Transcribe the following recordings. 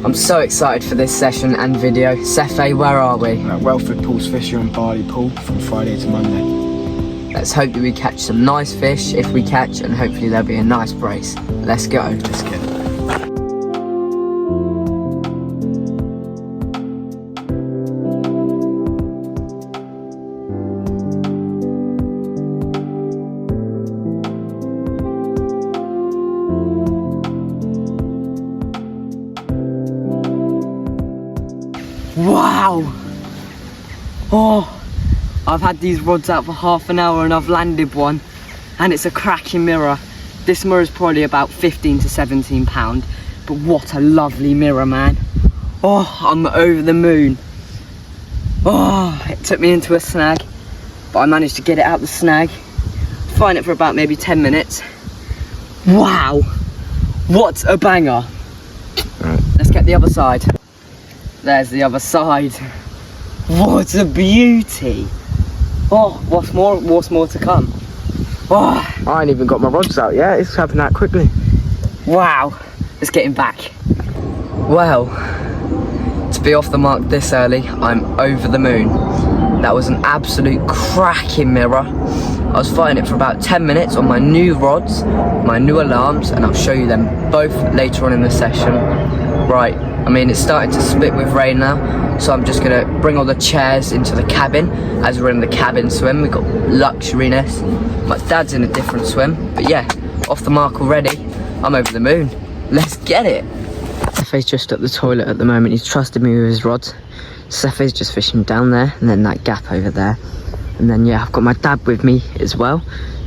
I'm so excited for this session and video. Sefay, where are we? At Whelfordpools, Fishery and Barley Pool from Friday to Monday. Let's hope that we catch some nice fish if we catch, and hopefully there'll be a nice brace. Let's go. Let's get it. Wow! Oh, I've had these rods out for half an hour and I've landed one, and it's a cracking mirror. This mirror is probably about 15 to 17 pound, but what a lovely mirror, man. Oh, I'm over the moon. Oh, it took me into a snag, but I managed to get it out the snag, find it for about maybe 10 minutes. Wow, what a banger. Right. Let's get the other side. There's the other side. What a beauty. Oh, what's more to come? Oh, I ain't even got my rods out yet. It's happening that quickly. wow. Let's get him back. Well, to be off the mark this early, I'm over the moon. That was an absolute cracking mirror. I was fighting it for about 10 minutes on my new rods, my new alarms, and I'll show you them both later on in the session. Right, I mean, it's starting to split with rain now, so I'm just gonna bring all the chairs into the cabin as we're in the cabin swim. We've got luxuriness. My dad's in a different swim, but yeah, off the mark already. I'm over the moon. Let's get it. Sefay's just at the toilet at the moment. He's trusted me with his rods. Sefay's just fishing down there, and then that gap over there. And then yeah, I've got my dad with me as well,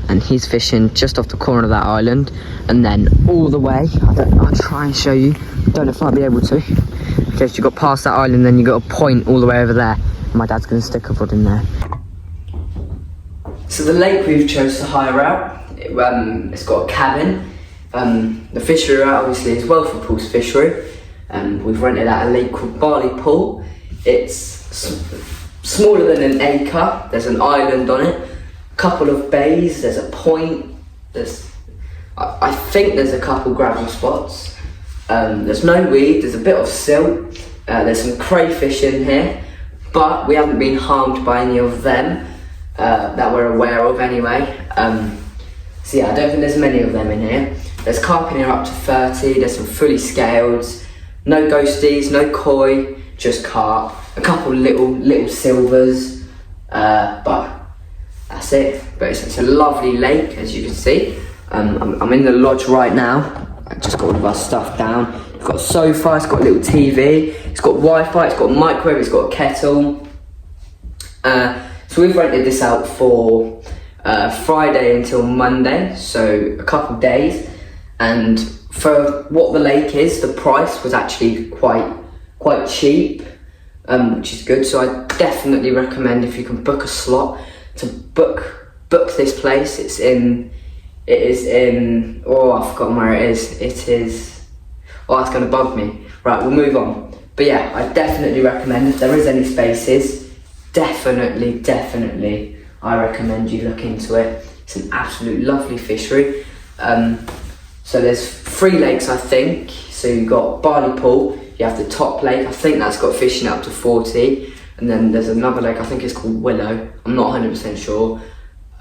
and he's fishing just off the corner of that island, and then all the way. I'll try and show you. Don't know if I'll be able to. Okay, so you got past that island, then you got a point all the way over there. My dad's gonna stick a rod in there. So the lake we've chose to hire out, it's got a cabin. The fishery route obviously is Whelfordpools Fishery. We've rented out a lake called Barley Pool. It's smaller than an acre. There's an island on it, a couple of bays, there's a point, I think there's a couple gravel spots. There's no weed, there's a bit of silt, there's some crayfish in here, but we haven't been harmed by any of them that we're aware of anyway. So yeah, I don't think there's many of them in here. There's carp in here up to 30, there's some fully scaled, no ghosties, no koi, just carp, a couple little silvers, but that's it. But it's a lovely lake, as you can see. I'm in the lodge right now. I just got all of our stuff down. It's got a sofa, it's got a little TV, it's got Wi-Fi, it's got a microwave, it's got a kettle. So we've rented this out for Friday until Monday, so a couple days. And for what the lake is, the price was actually quite cheap, which is good. So I definitely recommend, if you can book a slot, to book this place. It is in, oh, I've forgotten where it is, oh, that's gonna bug me. Right, we'll move on. But yeah, I definitely recommend, if there is any spaces, definitely, I recommend you look into it. It's an absolute lovely fishery. So there's 3 lakes, I think. So you've got Barley Pool, you have the top lake, I think that's got fishing up to 40. And then there's another lake, I think it's called Willow, I'm not 100% sure.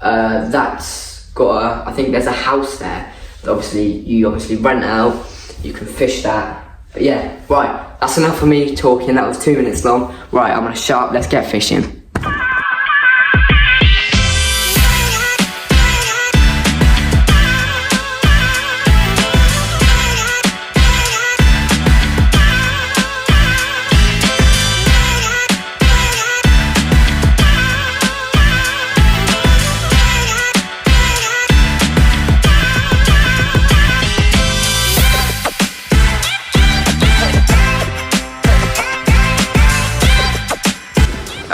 That's got I think there's a house there that you obviously rent out, you can fish that. But yeah, right, that's enough of me talking, that was 2 minutes long. Right, I'm gonna shut up, let's get fishing.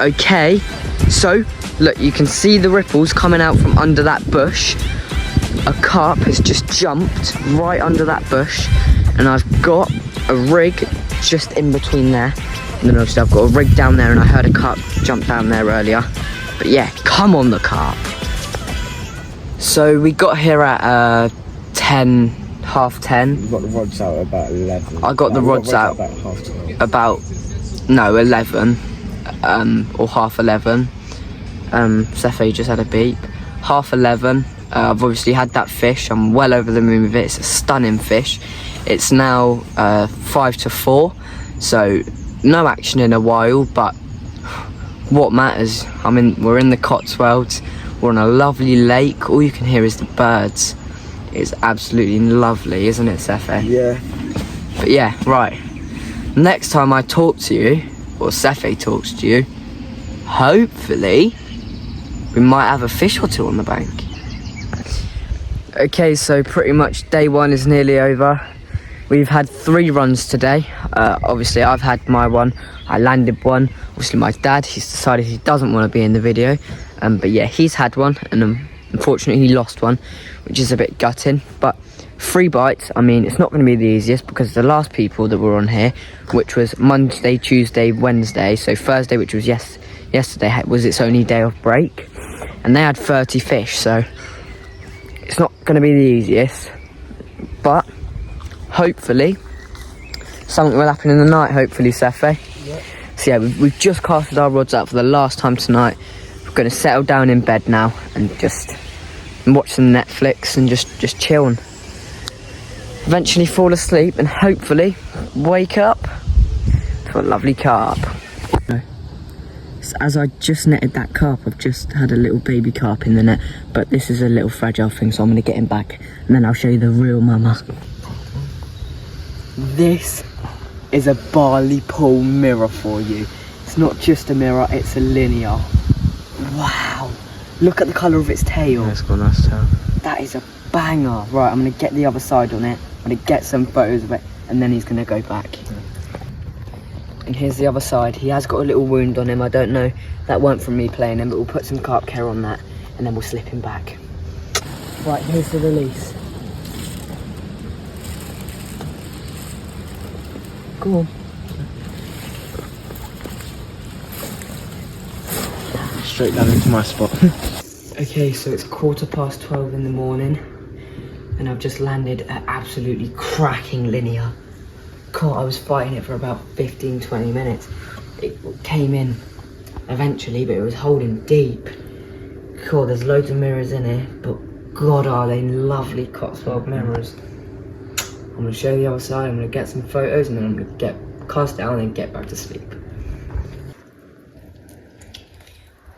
Okay, so look, you can see the ripples coming out from under that bush. A carp has just jumped right under that bush, and I've got a rig just in between there. And then obviously I've got a rig down there, and I heard a carp jump down there earlier. But yeah, come on the carp. So we got here at 10, 10:30. You got the rods out at about 11. I got the rods out about half 12. about 11 or half 11. Sefay just had a beep. Half 11. I've obviously had that fish. I'm well over the moon with it. It's a stunning fish. It's now 5 to 4, so no action in a while, but what matters? We're in the Cotswolds. We're on a lovely lake. All you can hear is the birds. It's absolutely lovely, isn't it, Sefay? Yeah. But yeah, right. Next time I talk to you, or Sefay talks to you, hopefully we might have a fish or two on the bank. Okay, so pretty much day one is nearly over. We've had 3 runs today. Obviously I've had my one. I landed one. Obviously my dad, he's decided he doesn't want to be in the video. But yeah, he's had one, and unfortunately he lost one, which is a bit gutting. But 3 bites, it's not going to be the easiest, because the last people that were on here, which was Monday, Tuesday, Wednesday, so Thursday, which was yesterday, was its only day of break, and they had 30 fish, so it's not going to be the easiest, but hopefully something will happen in the night, hopefully, Sefay. Yep. So yeah, we've just casted our rods out for the last time tonight. We're going to settle down in bed now and just watch some Netflix and just chill and eventually fall asleep and hopefully wake up to a lovely carp. So as I just netted that carp, I've just had a little baby carp in the net, but this is a little fragile thing, so I'm going to get him back and then I'll show you the real mama. This is a barley pool mirror for you. It's not just a mirror, it's a linear. Wow, look at the colour of its tail. Yeah, it's got a nice tail. That is a banger. Right, I'm going to get the other side on it. I'm going to get some photos of it, and then he's going to go back. And here's the other side. He has got a little wound on him. I don't know, that weren't from me playing him, but we'll put some carp care on that, and then we'll slip him back. Right, here's the release. Go on. Straight down into my spot. Okay, so it's 12:15 in the morning, and I've just landed an absolutely cracking linear. God, I was fighting it for about 15-20 minutes. It came in eventually, but it was holding deep. God, there's loads of mirrors in here, but God, are they lovely Cotswold mirrors. I'm going to show you the other side, I'm going to get some photos, and then I'm going to cast down and get back to sleep.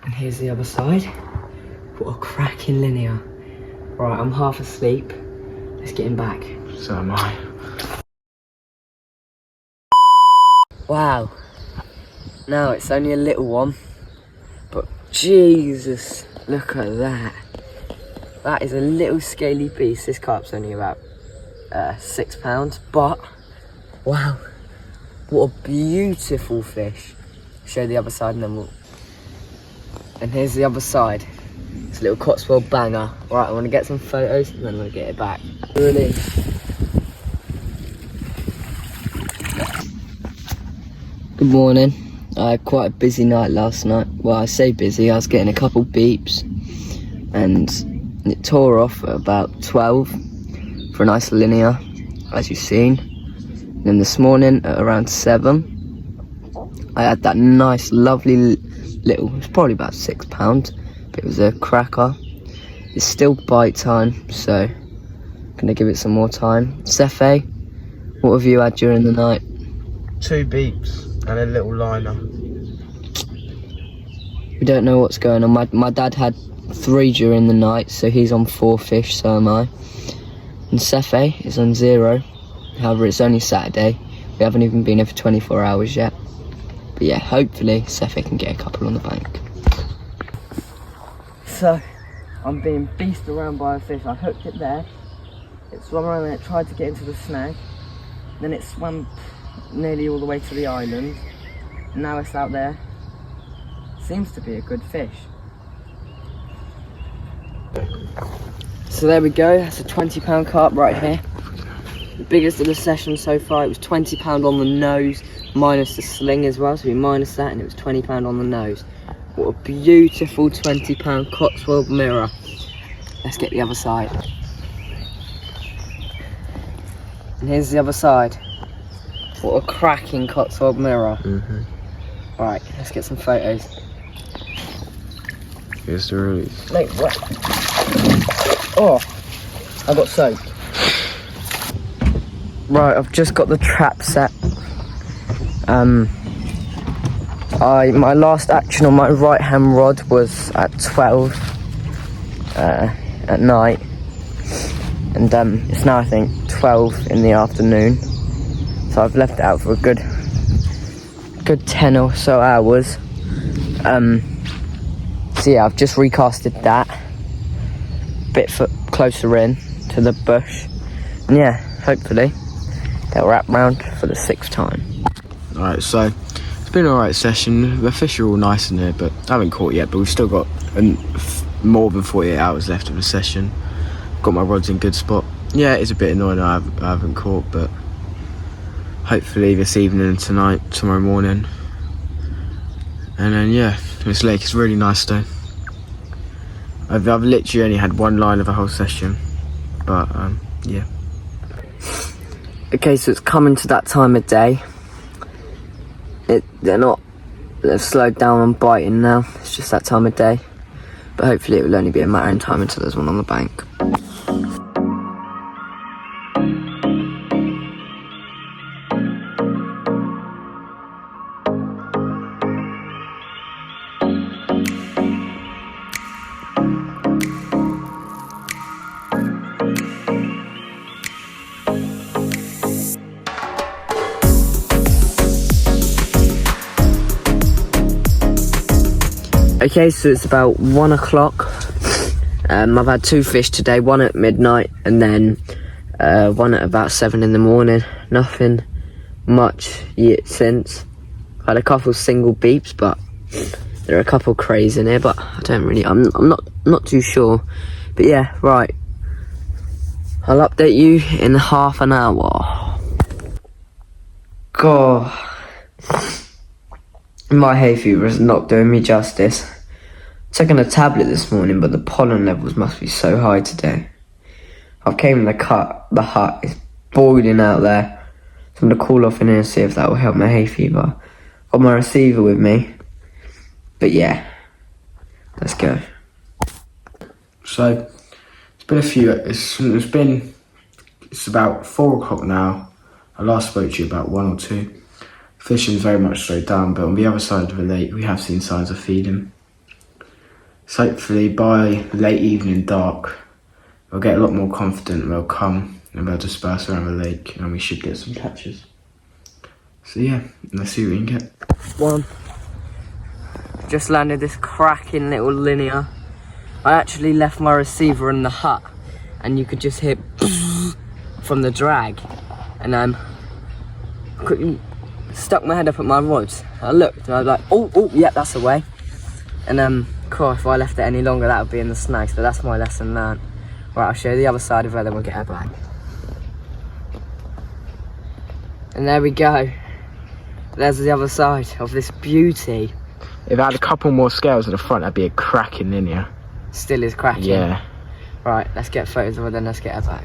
And here's the other side. What a cracking linear. Right, I'm half asleep. Let's get him back. So am I. Wow. Now it's only a little one, but Jesus, look at that. That is a little scaly beast. This carp's only about £6, but wow, what a beautiful fish. Show the other side and then we'll... And here's the other side. It's a little Cotswold banger. Right, I want to get some photos and then I'm going to get it back. Really. Good morning. I had quite a busy night last night. Well, I say busy, I was getting a couple beeps and it tore off at about 12 for a nice linear, as you've seen. And then this morning at around 7, I had that nice, lovely little, it's probably about £6, but it was a cracker. It's still bite time, so I'm gonna give it some more time. Sefay, what have you had during the night? 2 beeps and a little liner. We don't know what's going on. My dad had 3 during the night, so he's on 4 fish, so am I. And Sefay is on 0. However, it's only Saturday. We haven't even been here for 24 hours yet. But yeah, hopefully Sefay can get a couple on the bank. So, I'm being beasted around by a fish. I hooked it there. It swam around and it tried to get into the snag. Then it swam nearly all the way to the island. Now it's out there. Seems to be a good fish. So there we go, that's a £20 carp right here. The biggest of the session so far. It was £20 on the nose, minus the sling as well, so we minus that and it was £20 on the nose. What a beautiful £20 Cotswold mirror. Let's get the other side. And here's the other side. What a cracking Cotswold mirror. Right, let's get some photos. Here's the release. Mate, what? Oh, I got soaked. Right, I've just got the trap set. My last action on my right hand rod was at 12 at night, and it's now I think 12 in the afternoon, so I've left it out for a good 10 or so hours. So yeah, I've just recasted that a bit closer in to the bush, and yeah, hopefully they'll wrap round for the 6th time. Alright, so it's been an alright session. The fish are all nice in here, but I haven't caught yet, but we've still got more than 48 hours left of the session. Got my rods in good spot. Yeah, it's a bit annoying I haven't caught, but hopefully this evening and tonight, tomorrow morning. And then yeah, this lake is really nice though. I've literally only had one line of the whole session, but yeah. Okay, so it's coming to that time of day. They've slowed down on biting now. It's just that time of day. But hopefully it will only be a matter of time until there's one on the bank. Okay, so it's about 1 o'clock. I've had 2 fish today, one at midnight and then one at about 7 in the morning. Nothing much yet since. I've had a couple single beeps, but there are a couple crays in here, but I'm not too sure. But yeah, right. I'll update you in half an hour. God. My hay fever is not doing me justice. Taking a tablet this morning, but the pollen levels must be so high today. I've came in the hut, it's boiling out there. So I'm going to call off in here and see if that will help my hay fever. Got my receiver with me. But yeah, let's go. So, it's been a few, it's about 4 o'clock now. I last spoke to you about 1 or 2. Fishing's very much slowed down, but on the other side of the lake we have seen signs of feeding. So hopefully by late evening, dark, we'll get a lot more confident and they'll come and they'll disperse around the lake and we should get some catches. So yeah, let's see what we can get. One. Just landed this cracking little linear. I actually left my receiver in the hut and you could just hear from the drag, and quickly stuck my head up at my rods. I looked and I was like, oh, yeah, that's away. And cool, if I left it any longer, that would be in the snags. But that's my lesson learned. Right, I'll show you the other side of her, then we'll get her back. And there we go. There's the other side of this beauty. If I had a couple more scales at the front, that'd be a cracking linear. Still is cracking. Yeah. Right, let's get photos of her, then let's get her back.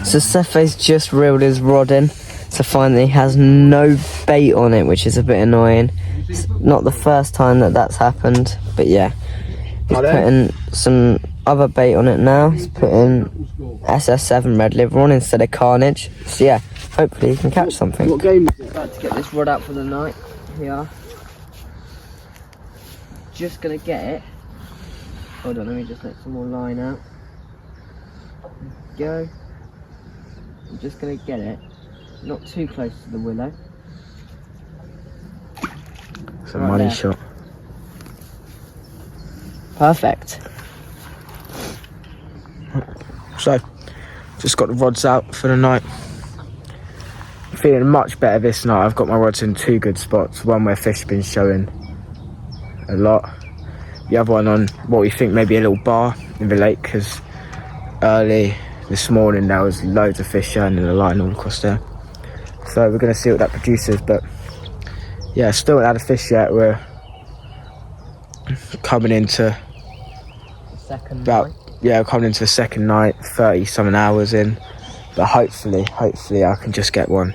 So Sefay's just reeled his rod in to find that he has no bait on it, which is a bit annoying. It's not the first time that's happened, but yeah. He's putting some other bait on it now. He's putting SS7 red liver on instead of carnage. So yeah, hopefully he can catch something. What game is it? About to get this rod out for the night. Here. Just gonna get it. Hold on, let me just let some more line out. There we go. I'm just gonna get it. Not too close to the willow. It's a money shot. Perfect. So, just got the rods out for the night. Feeling much better this night. I've got my rods in 2 good spots. One where fish have been showing a lot. The other one on what we think may be a little bar in the lake, because early this morning there was loads of fish showing in the line all across there. So we're going to see what that produces, but yeah, still haven't had a fish yet. We're coming into coming into the second night, 30 something hours in. but hopefully I can just get one.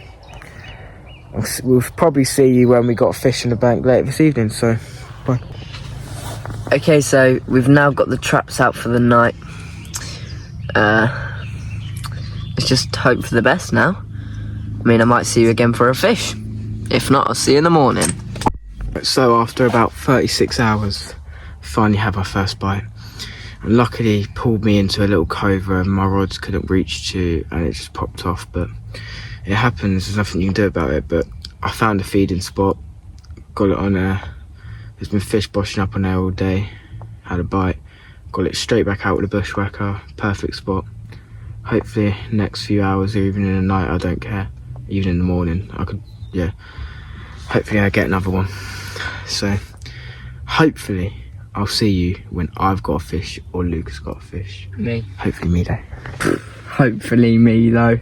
We'll probably see you when we got fish in the bank later this evening, so bye. Okay, so we've now got the traps out for the night. Let's just hope for the best now. I mean, I might see you again for a fish. If not, I'll see you in the morning. So after about 36 hours, finally have our first bite. And luckily pulled me into a little cove where my rods couldn't reach to, and it just popped off. But it happens, there's nothing you can do about it. But I found a feeding spot, got it on there. There's been fish boshing up on there all day. Had a bite, got it straight back out with a bushwhacker. Perfect spot. Hopefully next few hours or even in the night, I don't care. Even in the morning, I could, yeah. Hopefully I get another one. So hopefully I'll see you when I've got a fish or Luke has got a fish. Me. Hopefully me though. Hopefully me though.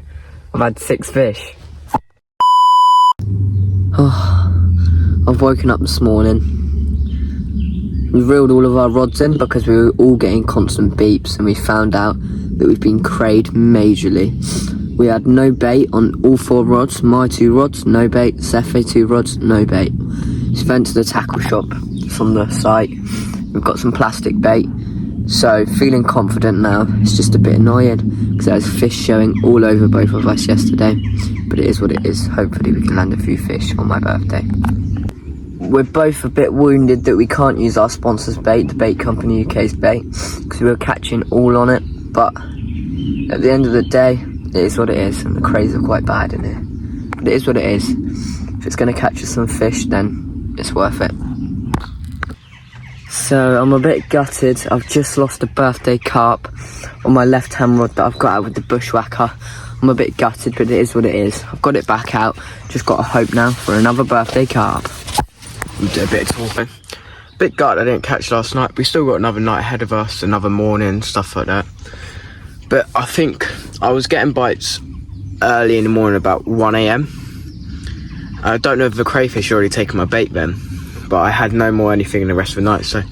I've had 6 fish. Oh, I've woken up this morning. We've reeled all of our rods in because we were all getting constant beeps, and we found out that we've been crayed majorly. We had no bait on all 4 rods. My 2 rods, no bait. Sefay 2 rods, no bait. Just went to the tackle shop from the site. We've got some plastic bait. So feeling confident now. It's just a bit annoying because there was fish showing all over both of us yesterday. But it is what it is. Hopefully we can land a few fish on my birthday. We're both a bit wounded that we can't use our sponsor's bait, the bait company UK's bait, because we were catching all on it. But at the end of the day, it is what it is, and the crays are quite bad in here. But it is what it is. If it's going to catch us some fish, then it's worth it. So I'm a bit gutted. I've just lost a birthday carp on my left hand rod that I've got out with the bushwhacker. I'm a bit gutted, but it is what it is. I've got it back out. Just got to hope now for another birthday carp. We did a bit of talking. Bit gutted I didn't catch last night. We still got another night ahead of us, another morning, stuff like that. But I think I was getting bites early in the morning, about 1 AM. I don't know if the crayfish had already taken my bait then, but I had no more anything in the rest of the night. So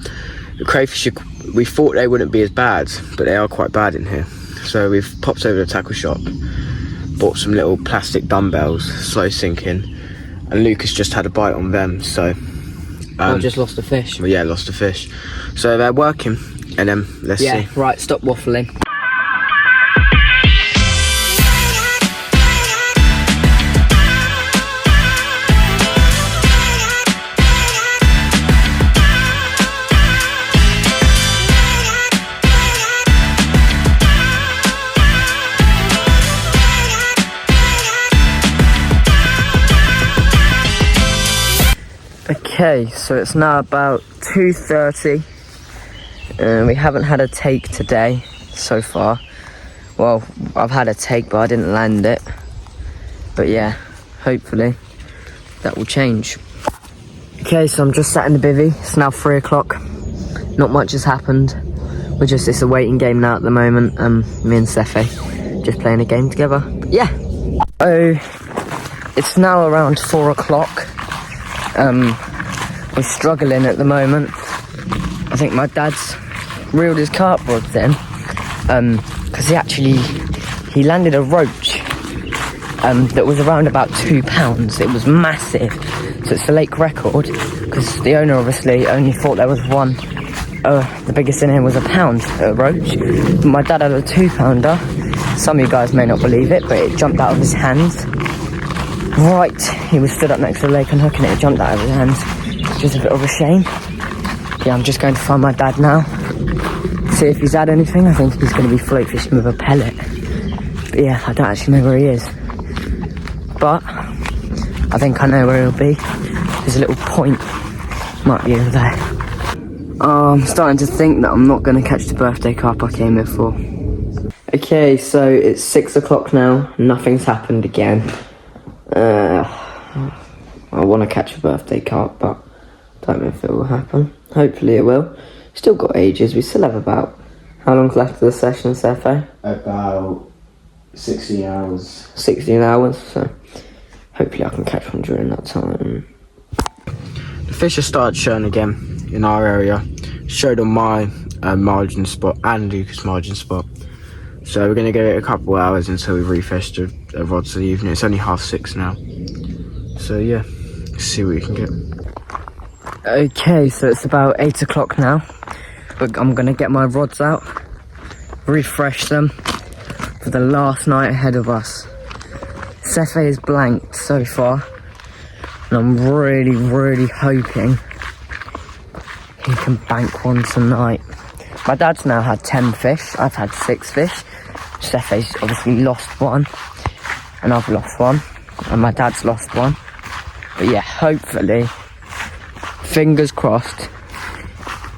the crayfish, we thought they wouldn't be as bad, but they are quite bad in here. So we've popped over to the tackle shop, bought some little plastic dumbbells, slow sinking, and Lucas just had a bite on them. So I just lost a fish. Well, yeah, lost a fish. So they're working, and then let's see. Yeah, right, stop waffling. Okay, so it's now about 2:30 and we haven't had a take today so far. Well, I've had a take but I didn't land it. But yeah, hopefully that will change. Okay, so I'm just sat in the bivvy. It's now 3 o'clock. Not much has happened. It's a waiting game now at the moment. Me and Sefay just playing a game together. But yeah. Oh, it's now around 4 o'clock. We're struggling at the moment. I think my dad's reeled his carp rods in because he landed a roach that was around about 2 pounds. It was massive, so it's a lake record because the owner obviously only thought there was one. The biggest in here was a pound roach. My dad had a 2-pounder. Some of you guys may not believe it, but it jumped out of his hands. Right, he was stood up next to the lake and hooking it. It jumped out of his hands. Just a bit of a shame. Yeah, I'm just going to find my dad now. See if he's had anything. I think he's going to be float fishing with a pellet. But yeah, I don't actually know where he is. But I think I know where he'll be. There's a little point. Might be over there. Oh, I'm starting to think that I'm not going to catch the birthday carp I came here for. Okay, so it's 6 o'clock now. Nothing's happened again. I want to catch a birthday carp, but don't know if it will happen. Hopefully it will. Still got ages. We still have about... How long's left of the session, Sefay? About 16 hours. 16 hours, so hopefully I can catch one during that time. The fish have started showing again in our area. Showed on my margin spot and Lucas' margin spot. So we're gonna give it a couple of hours until we've refished the rods of the evening. It's only 6:30 now. So yeah, let's see what we can get. Okay, so it's about 8 o'clock now. I'm gonna get my rods out, refresh them for the last night ahead of us. Sefay is blanked so far, and I'm really hoping he can bank one tonight. My dad's now had 10 fish, I've had 6 fish. Sefay's obviously lost one, and I've lost one, and my dad's lost one. But yeah, hopefully, fingers crossed,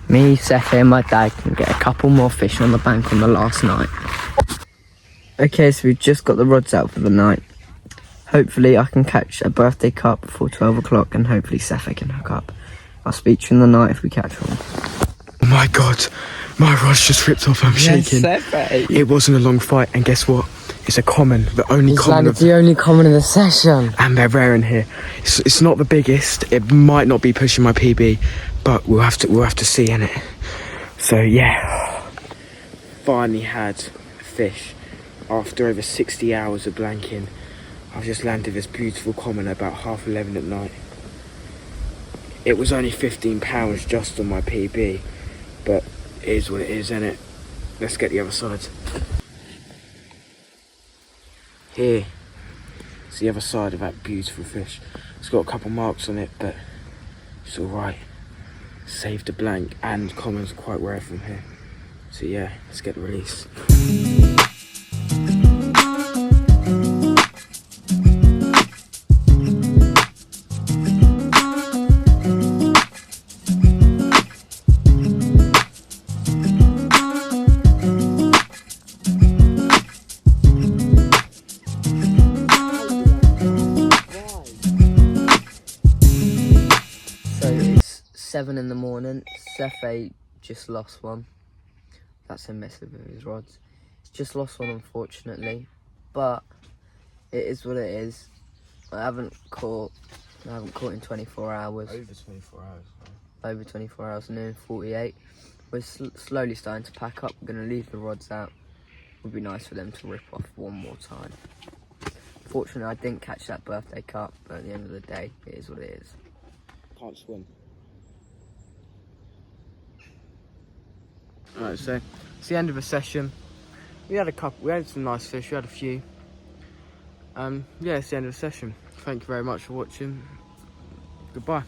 me, Sefay and my dad can get a couple more fish on the bank on the last night. Okay, so we've just got the rods out for the night. Hopefully I can catch a birthday carp before 12 o'clock, and hopefully Sefay can hook up. I'll speak to you in the night if we catch one. Oh my god, my rod's just ripped off. I'm shaking. Sefay. It wasn't a long fight, and guess what? It's a common, the only common. It's the only common in the session. And they're rare in here. It's not the biggest. It might not be pushing my PB, but we'll have to see in it. So yeah, finally had a fish after over 60 hours of blanking. I've just landed this beautiful common at about 11:30 at night. It was only £15 just on my PB, but it is what it is, isn't it? Let's get the other side. Here, it's the other side of that beautiful fish. It's got a couple marks on it, but it's alright. Saved the blank, and commons are quite rare from here. So yeah, let's get the release. So it's 7 in the morning. Sefay just lost one. That's a mess with his rods. He's just lost one, unfortunately, but it is what it is. I haven't caught in 24 hours. Over 24 hours. Over 24 hours, nearly 48. We're slowly starting to pack up. We're going to leave the rods out. It would be nice for them to rip off one more time. Fortunately, I didn't catch that birthday carp, but at the end of the day, it is what it is. Can't swim. Alright, so it's the end of the session. We had some nice fish, we had a few. Yeah, it's the end of the session. Thank you very much for watching. Goodbye.